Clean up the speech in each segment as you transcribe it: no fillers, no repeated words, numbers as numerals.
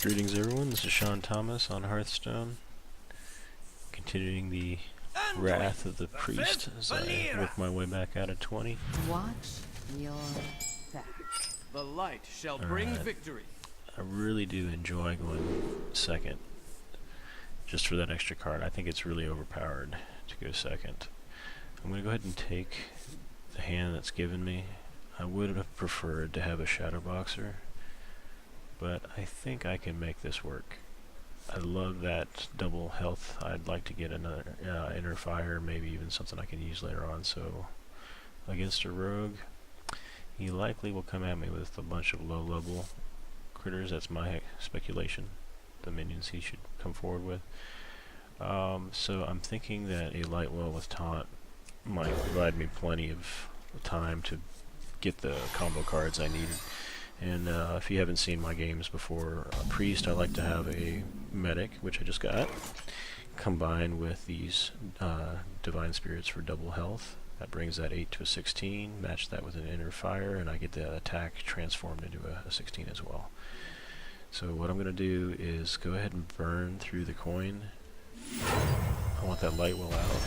Greetings everyone, this is SeanThomas on Hearthstone, continuing the Wrath of the Priest as I work my way back out of 20. Watch your back. The light shall bring victory. I really do enjoy going second, just for that extra card. I think it's really overpowered to go second. I'm going to go ahead and take the hand that's given me. I would have preferred to have a Shadow Boxer, but I think I can make this work. I love that double health. I'd like to get another Inner Fire, maybe even something I can use later on. So against a rogue, he likely will come at me with a bunch of low-level critters. That's my speculation, the minions he should come forward with. So I'm thinking that a Lightwell with Taunt might provide me plenty of time to get the combo cards I needed. And if you haven't seen my games before, Priest, I like to have a Medic, which I just got, combined with these Divine Spirits for double health. That brings that 8 to a 16, match that with an Inner Fire, and I get the attack transformed into a 16 as well. So what I'm going to do is go ahead and burn through the coin. I want that Lightwell out.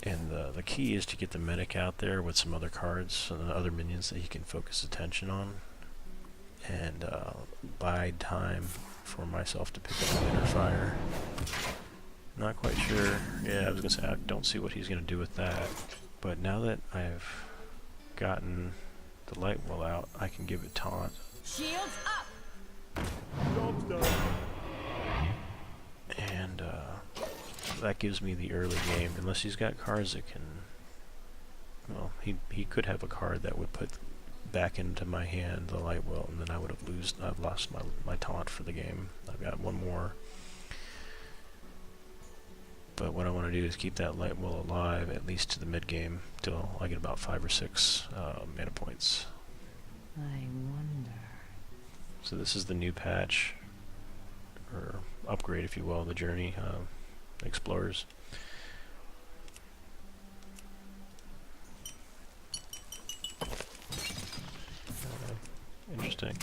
And the key is to get the Medic out there with some other cards and other minions that he can focus attention on, and bide time for myself to pick up an Inner Fire. Not quite sure. Yeah, I was going to say, I don't see what he's going to do with that. But now that I've gotten the Lightwell out, I can give it Taunt. Shields up! Job's done. And that gives me the early game, unless he's got cards that can... Well, he could have a card that would put back into my hand the Lightwell, and then I would have lost my Taunt for the game. I've got one more. But what I want to do is keep that Lightwell alive, at least to the mid-game, till I get about 5 or 6 mana points. I wonder... So this is the new patch, or upgrade if you will, the Journey Explorers. Interesting.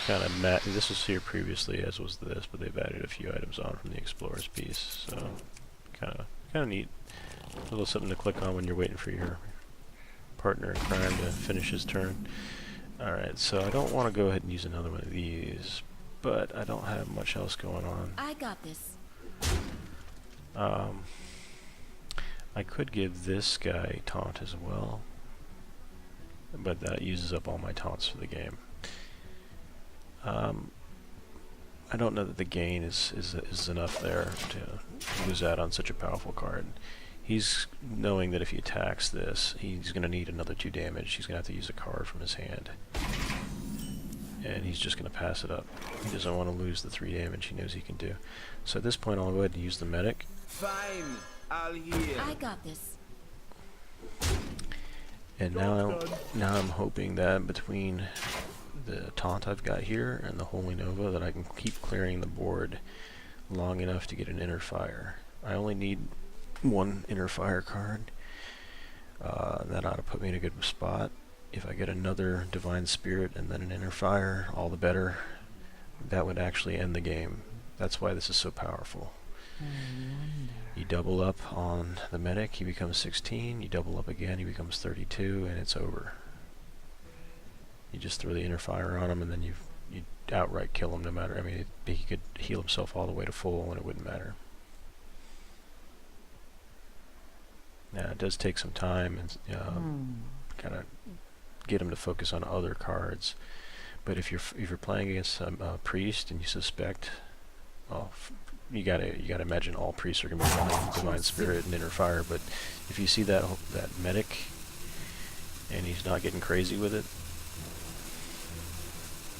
Kind of this was here previously, as was this, but they've added a few items on from the Explorers piece. So kind of neat. A little something to click on when you're waiting for your partner in crime to finish his turn. Alright, so I don't want to go ahead and use another one of these, but I don't have much else going on. I got this. I could give this guy Taunt as well, but that uses up all my taunts for the game. I don't know that the gain is enough there to lose out on such a powerful card. He's knowing that if he attacks this, he's going to need another 2 damage. He's going to have to use a card from his hand. And he's just going to pass it up. He doesn't want to lose the 3 damage he knows he can do. So at this point, I'll go ahead and use the Medic. Fine, I'll heal. I got this. And now I'm hoping that between the Taunt I've got here and the Holy Nova that I can keep clearing the board long enough to get an Inner Fire. I only need 1 Inner Fire card. That ought to put me in a good spot. If I get another Divine Spirit and then an Inner Fire, all the better. That would actually end the game. That's why this is so powerful. You double up on the Medic, he becomes 16. You double up again, he becomes 32, and it's over. You just throw the Inner Fire on him, and then you outright kill him no matter. I mean, he could heal himself all the way to full, and it wouldn't matter. Now, it does take some time and kind of get him to focus on other cards. But if you're playing against a priest and you suspect, well, you gotta imagine all priests are gonna be running Divine Spirit and Inner Fire. But if you see that Medic and he's not getting crazy with it,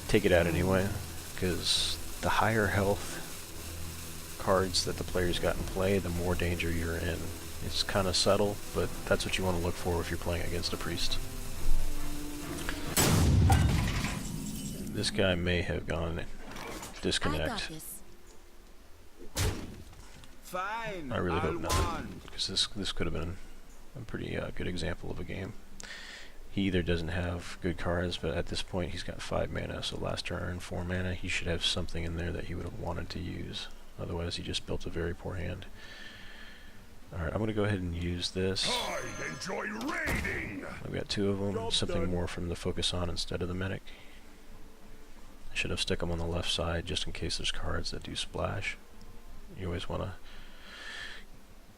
take it out anyway, because the higher health cards that the player's got in play, the more danger you're in. It's kind of subtle, but that's what you want to look for if you're playing against a priest. This guy may have gone disconnect. Fine, I really hope not, because this could have been a pretty good example of a game. he either doesn't have good cards, but at this point he's got 5 mana, so last turn 4 mana, he should have something in there that he would have wanted to use. Otherwise he just built a very poor hand. Alright, I'm going to go ahead and use this. I enjoy raiding. I've got 2 of them, something more from the focus on instead of the medic. I should have stuck them on the left side just in case there's cards that do splash. You always want to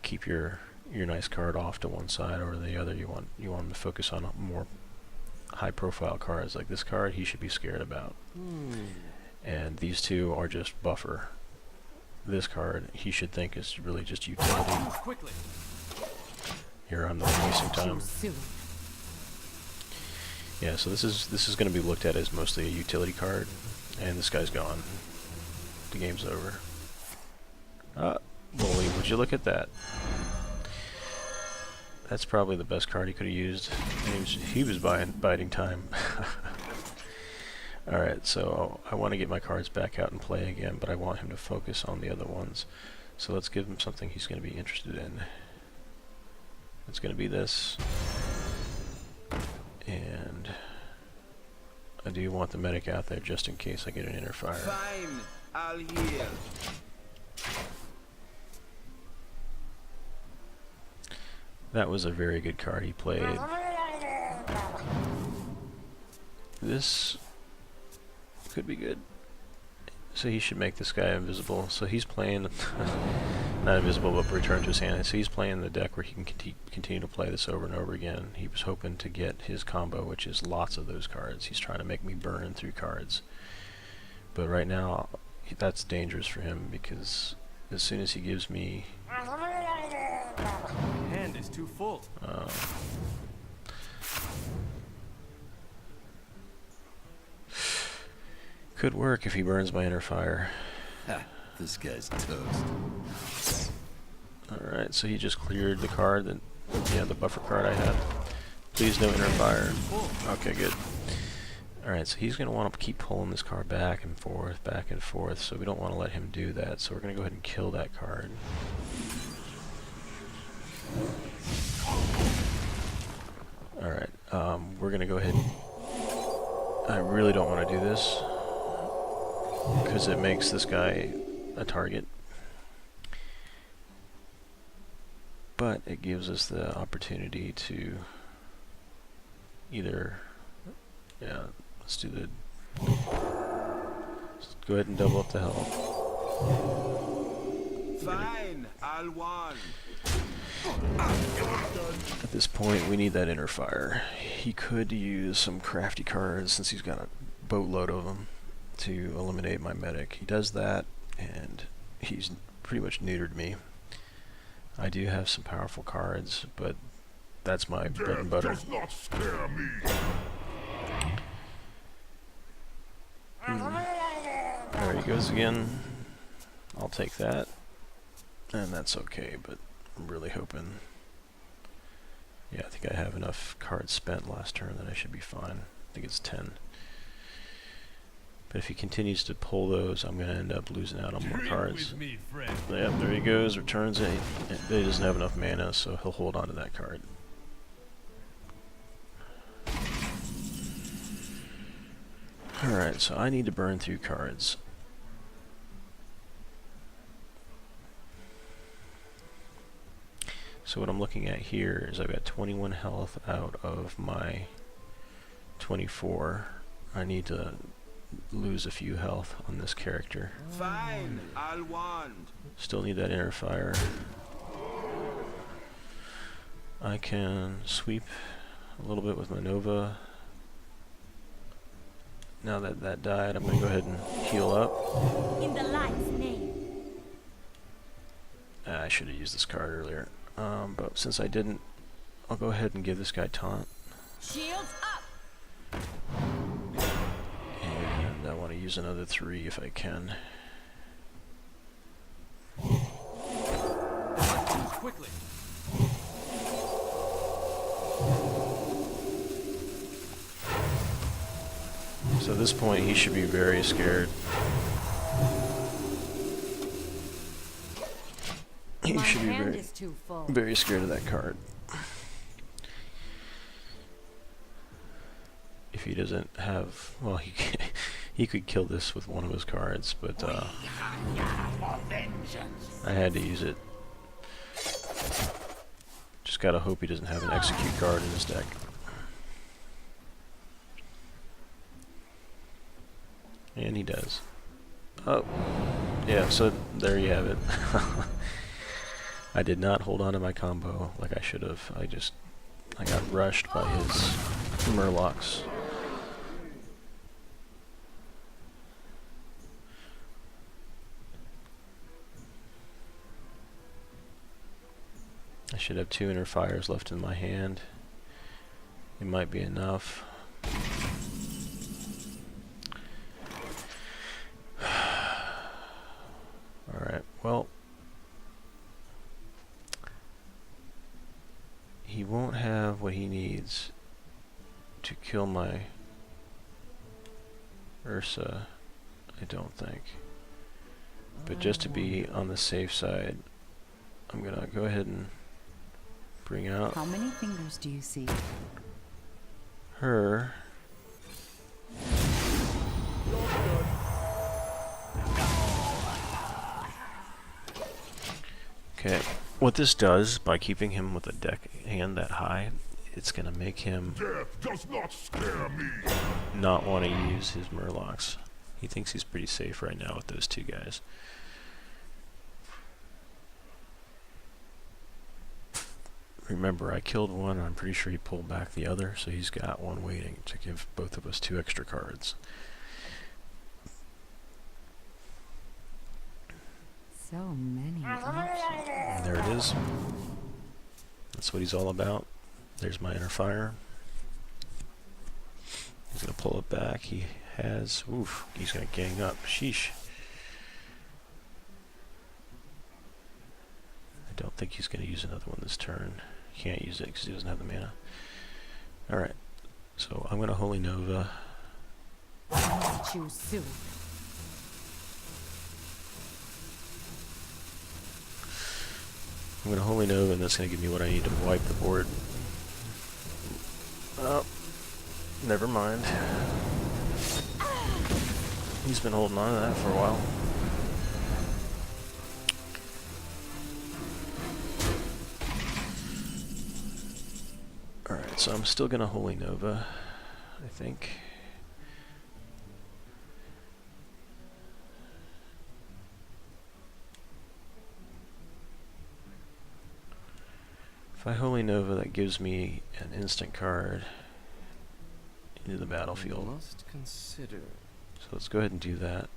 keep your nice card off to one side or the other. You want them to focus on more high profile cards. Like this card he should be scared about. And these 2 are just buffer. This card he should think is really just utility. Quickly. Here I'm not wasting time. Soon. Yeah, so this is going to be looked at as mostly a utility card, and this guy's gone. The game's over. Bully, would you look at that? That's probably the best card he could have used. He was biding time. Alright, so I want to get my cards back out and play again, but I want him to focus on the other ones. So let's give him something he's going to be interested in. It's going to be this. And I do want the medic out there just in case I get an inner fire. Fine, I'll heal. That was a very good card he played. This could be good. So he should make this guy invisible. So he's playing, not invisible, but return to his hand. So he's playing the deck where he can continue to play this over and over again. He was hoping to get his combo, which is lots of those cards. He's trying to make me burn through cards. But right now, that's dangerous for him because as soon as he gives me... Hand is too full. Could work if he burns my inner fire. Ha, this guy's toast. Alright, so he just cleared the card that, yeah, the buffer card I had. Please no inner fire. Okay, good. Alright, so he's going to want to keep pulling this card back and forth, so we don't want to let him do that. So we're going to go ahead and kill that card. Alright, we're going to go ahead and... I really don't want to do this because it makes this guy a target. But it gives us the opportunity to either, yeah, let's do the, let's go ahead and double up the health. Fine, I'll wand. At this point, we need that inner fire. He could use some crafty cards since he's got a boatload of them to eliminate my medic. He does that, and he's pretty much neutered me. I do have some powerful cards, but that's my bread and butter. Does not scare me. There he goes again. I'll take that. And that's okay, but I'm really hoping... Yeah, I think I have enough cards spent last turn that I should be fine. I think it's 10. But if he continues to pull those, I'm going to end up losing out on more cards. Yep, there he goes, returns it. He doesn't have enough mana, so he'll hold on to that card. Alright, so I need to burn through cards. So what I'm looking at here is I've got 21 health out of my 24. I need to lose a few health on this character. Fine, I'll wand. Still need that inner fire. I can sweep a little bit with my Nova. Now that that died, I'm going to go ahead and heal up. In the light's name. I should have used this card earlier. But since I didn't, I'll go ahead and give this guy taunt. Shields up. And I want to use another 3 if I can. Quickly. So at this point, he should be very scared. He should be very scared of that card. if he doesn't have, well, he could kill this with one of his cards, but I had to use it. Just gotta hope he doesn't have an execute card in his deck. And he does. Oh, yeah, so there you have it. I did not hold on to my combo like I should have. I got rushed by his Murlocs. I should have 2 Inner Fires left in my hand. It might be enough. Alright, well, he won't have what he needs to kill my Ursa, I don't think. But just to be on the safe side, I'm gonna go ahead and bring out How many fingers do you see? her. Okay, what this does, by keeping him with a deck hand that high, it's gonna make him Death does not scare me. not want to use his Murlocs. He thinks he's pretty safe right now with those 2 guys. Remember, I killed one, I'm pretty sure he pulled back the other, so he's got one waiting to give both of us 2 extra cards. So many options. And there it is. That's what he's all about. There's my Inner Fire. He's going to pull it back. He has... Oof, he's going to gang up. Sheesh. I don't think he's going to use another one this turn. He can't use it because he doesn't have the mana. Alright, so I'm going to Holy Nova. Choose soon. I'm going to Holy Nova, and that's going to give me what I need to wipe the board. Oh, never mind. He's been holding on to that for a while. Alright, so I'm still going to Holy Nova, I think. If I Holy Nova, that gives me an instant card into the battlefield. Must consider. So let's go ahead and do that.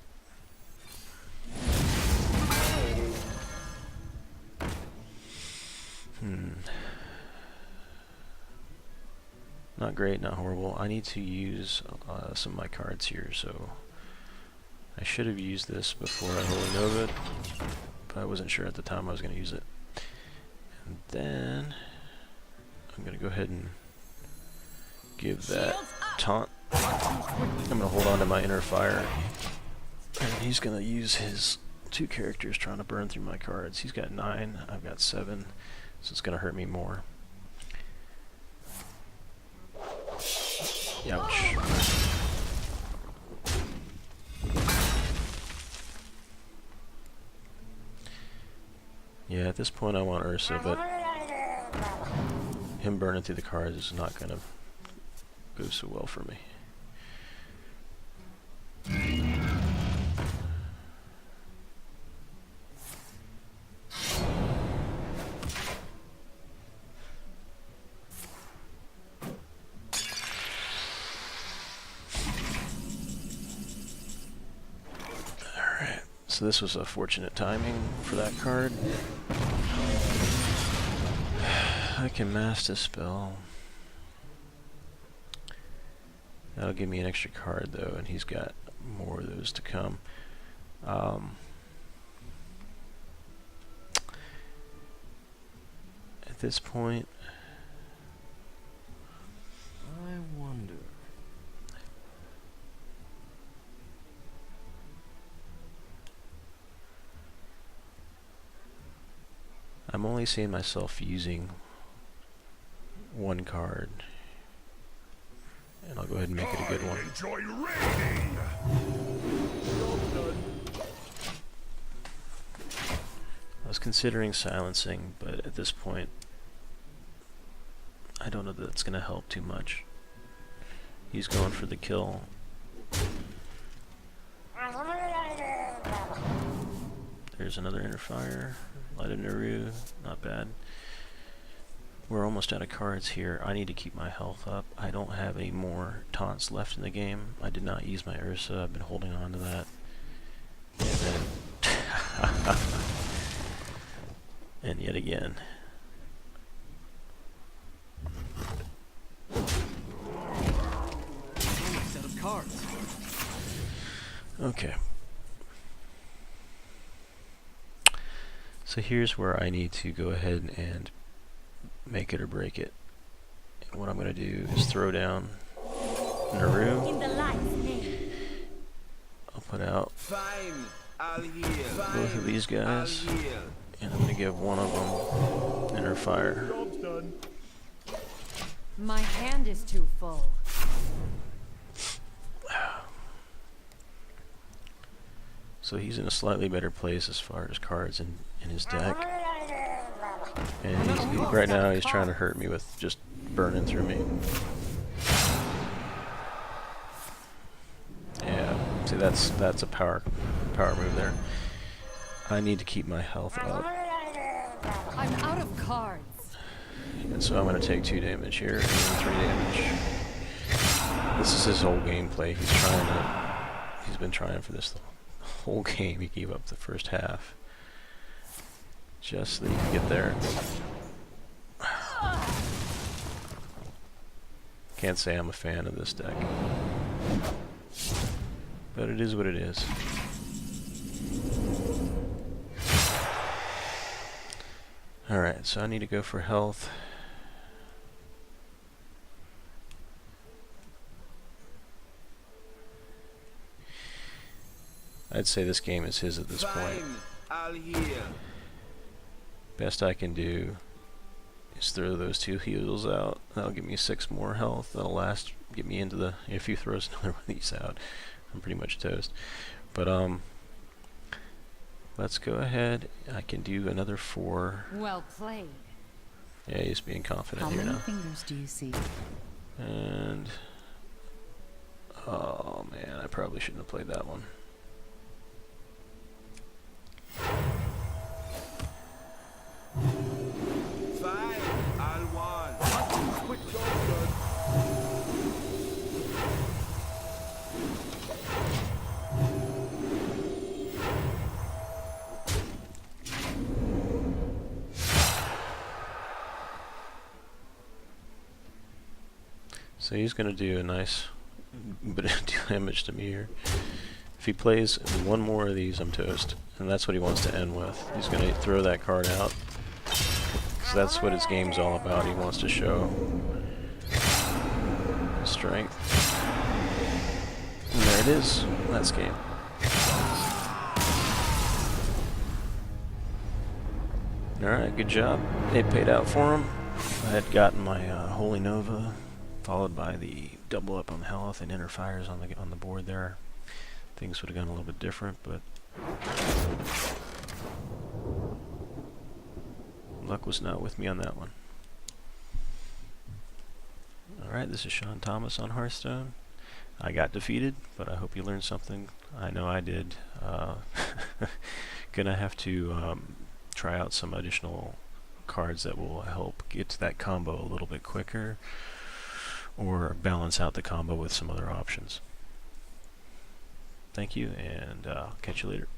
Not great, not horrible. I need to use some of my cards here, so I should have used this before I Holy Nova it, but I wasn't sure at the time I was going to use it. And then I'm going to go ahead and give that taunt. I'm going to hold on to my Inner Fire, and he's going to use his 2 characters trying to burn through my cards. He's got 9, I've got 7, so it's going to hurt me more. Ouch. Yeah, at this point I want Ursa, but him burning through the cards is not going to go so well for me. Alright, so this was a fortunate timing for that card. I can master spell. That'll give me an extra card though, and he's got more of those to come. At this point, I wonder. I'm only seeing myself using one card and I'll go ahead and make it a good one. Enjoy raiding. I was considering silencing, but at this point, I don't know that that's going to help too much. He's going for the kill. There's another interfire. Light of Naru, not bad. We're almost out of cards here. I need to keep my health up. I don't have any more taunts left in the game. I did not use my Ursa. I've been holding on to that. And then and yet again. Set of cards. Okay. So here's where I need to go ahead and make it or break it. And what I'm going to do is throw down Naru. In the light's name. I'll put out Fine. I'll heal. both of these guys, and I'm going to give one of them inner fire. Job's done. My hand is too full. So he's in a slightly better place as far as cards in his deck. And right now he's trying to hurt me with just burning through me. Yeah, see that's a power move there. I need to keep my health up. I'm out of cards. And so I'm going to take 2 damage here and 3 damage. This is his whole gameplay. He's been trying for this whole game. He gave up the first half just so that he could get there. Can't say I'm a fan of this deck, but it is what it is. Alright, so I need to go for health. I'd say this game is his at this point. I'll heal. Best I can do is throw those 2 heals out. That'll give me 6 more health. That'll last, get me into the, if he throws another one of these out, I'm pretty much toast. But let's go ahead. I can do another 4. Well played. Yeah, he's being confident How here many now. fingers do you see? And oh man, I probably shouldn't have played that one. Fine. I'll want. Quick job done. So he's going to do a nice bit of damage to me here. If he plays 1 more of these, I'm toast. And that's what he wants to end with. He's going to throw that card out. So that's what his game's all about. He wants to show his strength. And there it is. That's game. Alright, good job. It paid out for him. I had gotten my Holy Nova, followed by the double up on health and inner fires on the board there. Things would have gone a little bit different, but luck was not with me on that one. Alright, this is SeanThomas on Hearthstone. I got defeated, but I hope you learned something. I know I did. Gonna have to try out some additional cards that will help get to that combo a little bit quicker, or balance out the combo with some other options. Thank you, and catch you later.